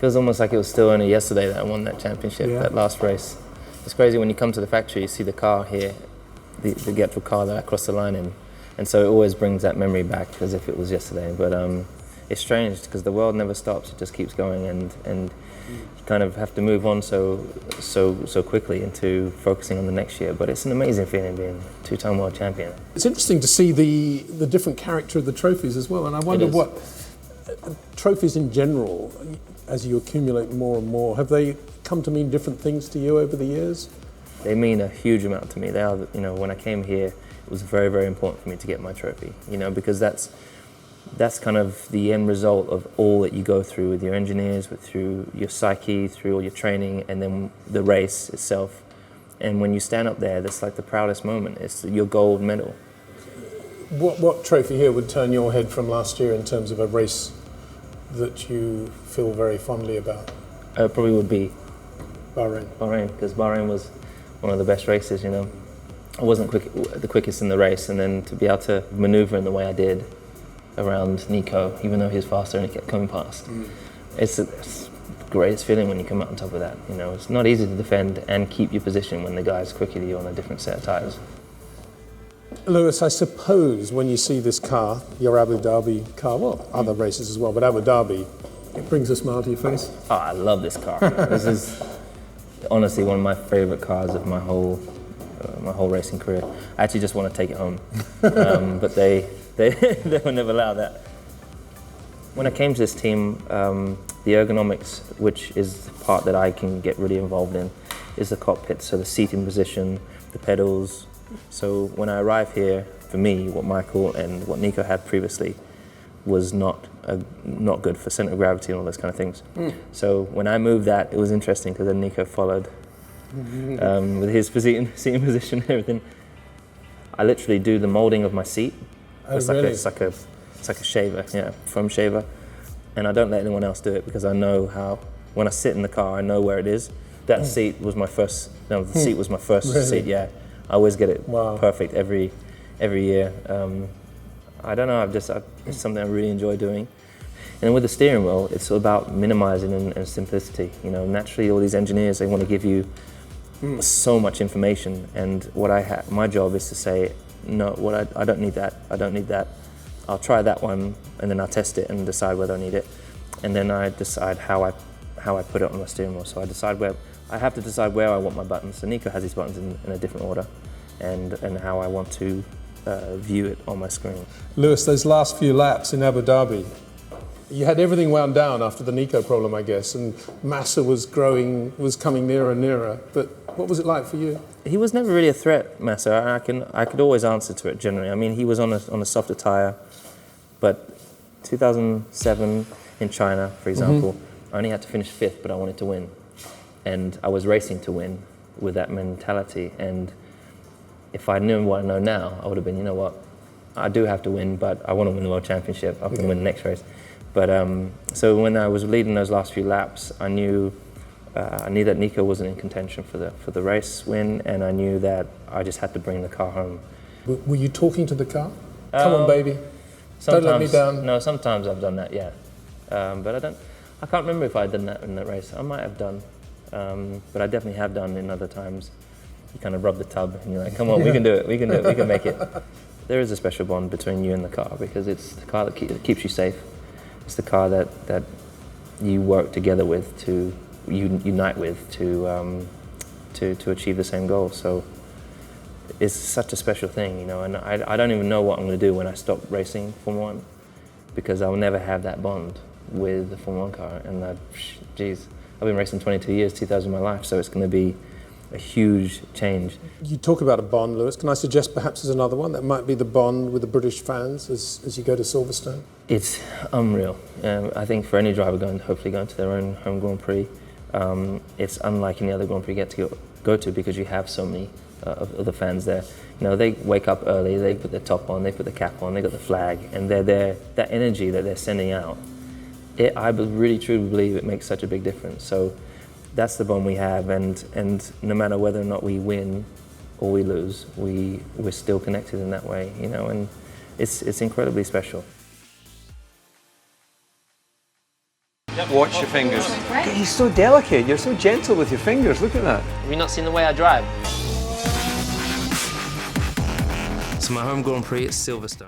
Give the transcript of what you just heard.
Feels almost like it was still only yesterday that I won that championship, that last race. It's crazy when you come to the factory, you see the car here, the actual car that I crossed the line in. And so it always brings that memory back as if it was yesterday. But it's strange because the world never stops, it just keeps going, and you kind of have to move on so quickly into focusing on the next year. But it's an amazing feeling being two-time world champion. It's interesting to see the different character of the trophies as well, and I wonder what trophies in general, as you accumulate more and more, have they come to mean different things to you over the years? They mean a huge amount to me. They are, when I came here, it was very, very important for me to get my trophy, because that's kind of the end result of all that you go through with your engineers, through your psyche, through all your training, and then the race itself. And when you stand up there, that's like the proudest moment. It's your gold medal. What trophy here would turn your head from last year in terms of a race that you feel very fondly about? It probably would be Bahrain, because Bahrain was one of the best races. I wasn't the quickest in the race, and then to be able to maneuver in the way I did around Nico, even though he was faster and he kept coming past. It's the greatest feeling when you come out on top of that. It's not easy to defend and keep your position when the guy's quicker than you on a different set of tyres. Lewis, I suppose when you see this car, your Abu Dhabi car, well, other races as well, but Abu Dhabi, it brings a smile to your face. Oh, I love this car. This is honestly one of my favourite cars of my whole racing career. I actually just want to take it home, but they would never allow that. When I came to this team, the ergonomics, which is the part that I can get really involved in, is the cockpit, so the seating position, the pedals. So when I arrived here, for me, what Michael and what Nico had previously was not good for centre of gravity and all those kind of things. So when I moved that, it was interesting because then Nico followed with his seating position and everything. I literally do the moulding of my seat. It's like a shaver, foam shaver. And I don't let anyone else do it because I know how, when I sit in the car, I know where it is. That seat was my first, the seat was my first seat, I always get it perfect every year. I don't know, it's something I really enjoy doing. And with the steering wheel, it's about minimizing and simplicity. Naturally all these engineers, they want to give you so much information, and my job is to say, no, I don't need that, I don't need that. I'll try that one, and then I'll test it and decide whether I need it. And then I decide how I put it on my steering wheel. So I have to decide where I want my buttons. So Nico has his buttons in a different order, and how I want to view it on my screen. Lewis, those last few laps in Abu Dhabi, you had everything wound down after the Nico problem, I guess, and Massa was coming nearer and nearer. But what was it like for you? He was never really a threat, Massa. I could always answer to it generally. I mean, he was on a softer tyre, but 2007 in China, for example, I only had to finish 5th, but I wanted to win. And I was racing to win with that mentality. And if I knew what I know now, I would have been, you know what, I do have to win, but I want to win the World Championship. I can win the next race. But so when I was leading those last few laps, I knew that Nico wasn't in contention for the race win, and I knew that I just had to bring the car home. Were you talking to the car? Come on, baby. Don't let me down. No, sometimes I've done that, but I can't remember if I'd done that in that race. I might have done, but I definitely have done in other times. You kind of rub the tub and you're like, come on, we can do it, we can make it. There is a special bond between you and the car because it's the car that keeps you safe. It's the car that you work together with, to unite with, to achieve the same goal. So it's such a special thing, and I don't even know what I'm going to do when I stop racing Formula 1 because I'll never have that bond with the Formula 1 car. And I've been racing 22 years, 2 thirds of my life, so it's going to be a huge change. You talk about a bond, Lewis. Can I suggest perhaps there's another one that might be the bond with the British fans as you go to Silverstone? It's unreal. I think for any driver hopefully going to their own home Grand Prix, it's unlike any other Grand Prix you get to go to because you have so many of the fans there. They wake up early, they put their top on, they put the cap on, they got the flag, and they're there. That energy that they're sending out, I really truly believe it makes such a big difference. So that's the bond we have, and no matter whether or not we win or we lose, we're still connected in that way, and it's incredibly special. Watch your fingers. You're so delicate, you're so gentle with your fingers, look at that. Have you not seen the way I drive? So my home Grand Prix is Silverstone.